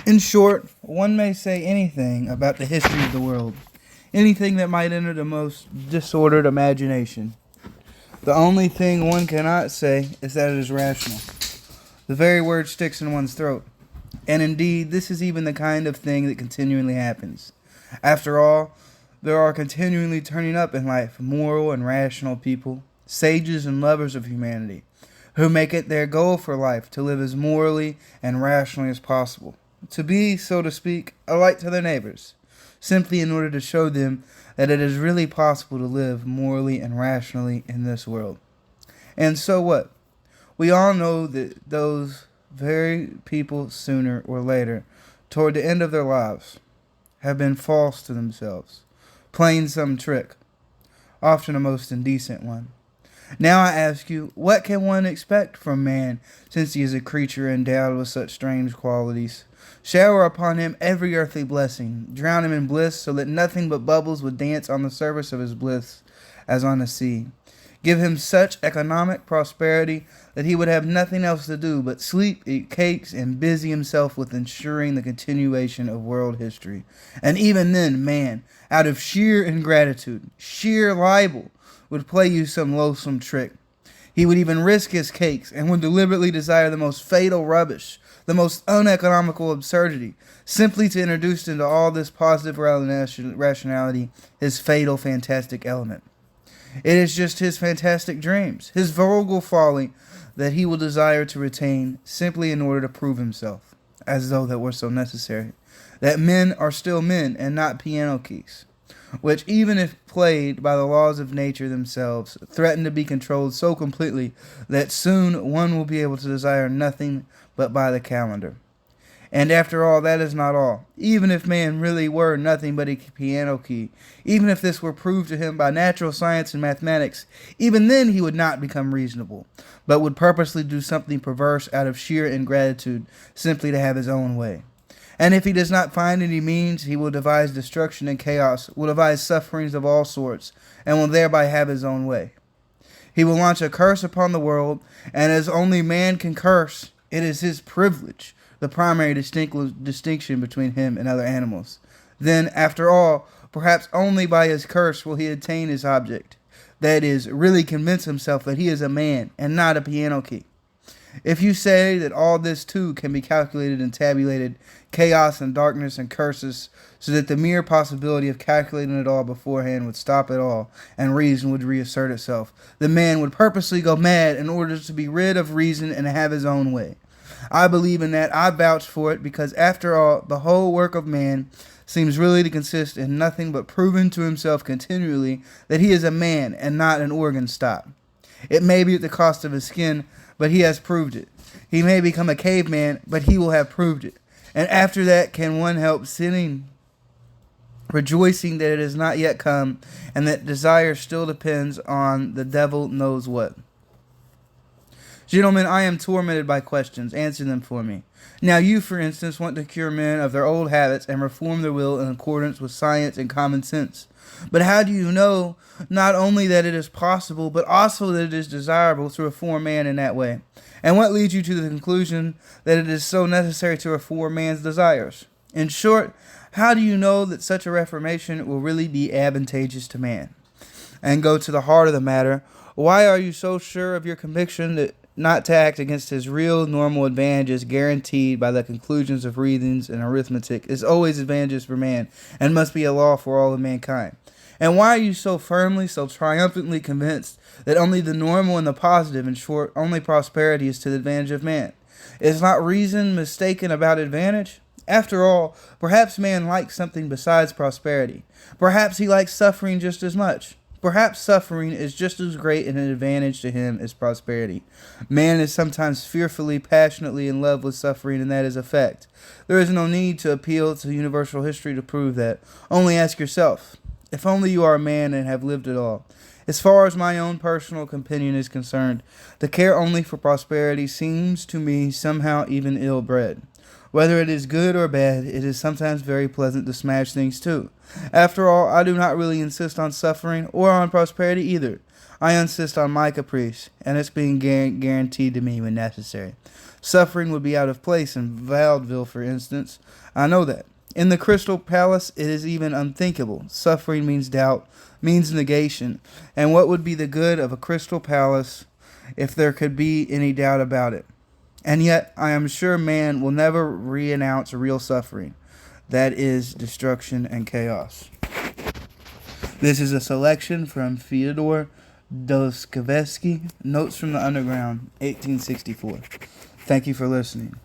In short, one may say anything about the history of the world, anything that might enter the most disordered imagination. The only thing one cannot say is that it is rational. The very word sticks in one's throat. And indeed, this is even the kind of thing that continually happens. After all, there are continually turning up in life moral and rational people, sages and lovers of humanity, who make it their goal for life to live as morally and rationally as possible, to be, so to speak, a light to their neighbors, simply in order to show them that it is really possible to live morally and rationally in this world. And so what? We all know that those very people, sooner or later, toward the end of their lives, have been false to themselves, playing some trick, often a most indecent one. Now I ask you, what can one expect from man, since he is a creature endowed with such strange qualities? Shower upon him every earthly blessing, drown him in bliss, so that nothing but bubbles would dance on the surface of his bliss, as on the sea. Give him such economic prosperity that he would have nothing else to do but sleep, eat cakes, and busy himself with ensuring the continuation of world history. And even then, man, out of sheer ingratitude, sheer libel, would play you some loathsome trick. He would even risk his cakes and would deliberately desire the most fatal rubbish, the most uneconomical absurdity, simply to introduce into all this positive rationality his fatal fantastic element. It is just his fantastic dreams, his vulgar folly, that he will desire to retain simply in order to prove himself, as though that were so necessary, that men are still men and not piano keys, which, even if played by the laws of nature themselves, threaten to be controlled so completely that soon one will be able to desire nothing but by the calendar. And after all, that is not all. Even if man really were nothing but a piano key, even if this were proved to him by natural science and mathematics, even then he would not become reasonable, but would purposely do something perverse out of sheer ingratitude, simply to have his own way. And if he does not find any means, he will devise destruction and chaos, will devise sufferings of all sorts, and will thereby have his own way. He will launch a curse upon the world, and as only man can curse, it is his privilege, the primary distinction between him and other animals. Then, after all, perhaps only by his curse will he attain his object, that is, really convince himself that he is a man and not a piano key. If you say that all this too can be calculated and tabulated, chaos and darkness and curses, so that the mere possibility of calculating it all beforehand would stop it all, and reason would reassert itself, the man would purposely go mad in order to be rid of reason and have his own way. I believe in that. I vouch for it, because after all, the whole work of man seems really to consist in nothing but proving to himself continually that he is a man and not an organ stop. It may be at the cost of his skin, but he has proved it. He may become a caveman, but he will have proved it. And after that, can one help sitting, rejoicing that it has not yet come, and that desire still depends on the devil knows what? Gentlemen, I am tormented by questions. Answer them for me. Now you, for instance, want to cure men of their old habits and reform their will in accordance with science and common sense. But how do you know not only that it is possible, but also that it is desirable to reform man in that way? And what leads you to the conclusion that it is so necessary to reform man's desires? In short, how do you know that such a reformation will really be advantageous to man? And go to the heart of the matter, why are you so sure of your conviction that not to act against his real normal advantages guaranteed by the conclusions of reasons and arithmetic is always advantageous for man and must be a law for all of mankind? And why are you so firmly, so triumphantly convinced that only the normal and the positive, in short, only prosperity is to the advantage of man? Is not reason mistaken about advantage? After all, perhaps man likes something besides prosperity. Perhaps he likes suffering just as much. Perhaps suffering is just as great an advantage to him as prosperity. Man is sometimes fearfully, passionately in love with suffering, and that is a fact. There is no need to appeal to universal history to prove that. Only ask yourself, if only you are a man and have lived it all. As far as my own personal opinion is concerned, to care only for prosperity seems to me somehow even ill-bred. Whether it is good or bad, it is sometimes very pleasant to smash things too. After all, I do not really insist on suffering or on prosperity either. I insist on my caprice, and it's being guaranteed to me when necessary. Suffering would be out of place in Vaudeville, for instance. I know that. In the Crystal Palace, it is even unthinkable. Suffering means doubt, means negation. And what would be the good of a Crystal Palace if there could be any doubt about it? And yet, I am sure man will never renounce real suffering. That is destruction and chaos. This is a selection from Fydor, Dostoyevsky, Notes from the Underground, 1864. Thank you for listening.